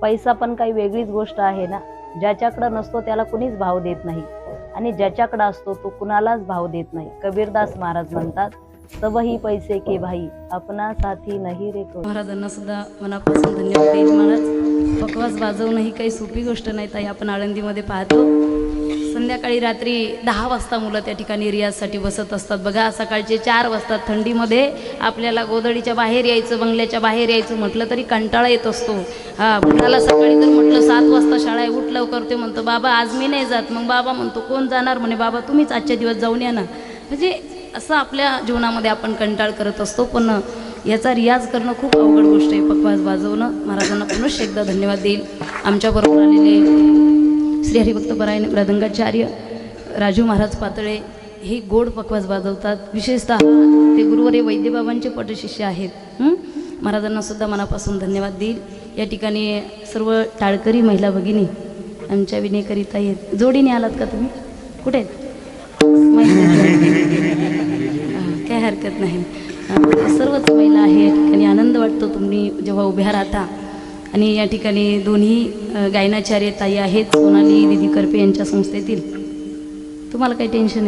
पैसा पण काही वेगळीच गोष्ट आहे ना. ज्याच्याकडे नसतो त्याला कुणीच भाव देत नाही आणि ज्याच्याकडे असतो तो कुणालाच भाव देत नाही. कबीरदास महाराज म्हणतात, सब ही पैसे के भाई, अपना साथी नाही रे कोई. महाराजांना सुद्धा मनापासून धन्यवाद देईल. महाराज, पकवास वाजवणं ही काही सोपी गोष्ट नाही. ताई, आपण आळंदीमध्ये पाहतो संध्याकाळी रात्री 10 वाजता मुलं त्या ठिकाणी रियाजसाठी बसत असतात. बघा, सकाळचे 4 वाजता थंडीमध्ये आपल्याला गोधडीच्या बाहेर यायचं, बंगल्याच्या बाहेर यायचं म्हटलं तरी कंटाळा येत असतो. मुलाला सकाळी जर म्हटलं 7 वाजता शाळा आहे, उठ लवकर, ते म्हणतो बाबा आज मी नाही जात. मग बाबा म्हणतो कोण जाणार? म्हणे बाबा तुम्हीच आजच्या दिवस जाऊन या ना. म्हणजे असं आपल्या जीवनामध्ये आपण कंटाळ करत असतो, पण याचा रियाज करणं खूप अवघड गोष्ट आहे, पकवास वाजवणं. महाराजांना पुनश्च एकदा धन्यवाद देईल. आमच्याबरोबर आलेले श्री हरिभक्त परायण मृदंगाचार्य राजू महाराज पातळे हे गोड पकवास वाजवतात. विशेषतः ते गुरुवर्य वैद्यबाबांचे पटशिष्य आहेत. महाराजांना सुद्धा मनापासून धन्यवाद देईल. या ठिकाणी सर्व टाळकरी महिला भगिनी आमच्या विनेकरिता आहेत. जोडीने आलात का तुम्ही? कुठे आहेत? काय हरकत नाही. सर्वच महिला आहे या ठिकाणी. आनंद वाटतो तुम्ही जेव्हा उभ्या राहता. आणि या ठिकाणी दोन्ही गायनाचार्य ताई आहेत, सोनाली दिदी करपे यांच्या संस्थेतील. तुम्हाला काही टेन्शन नाही.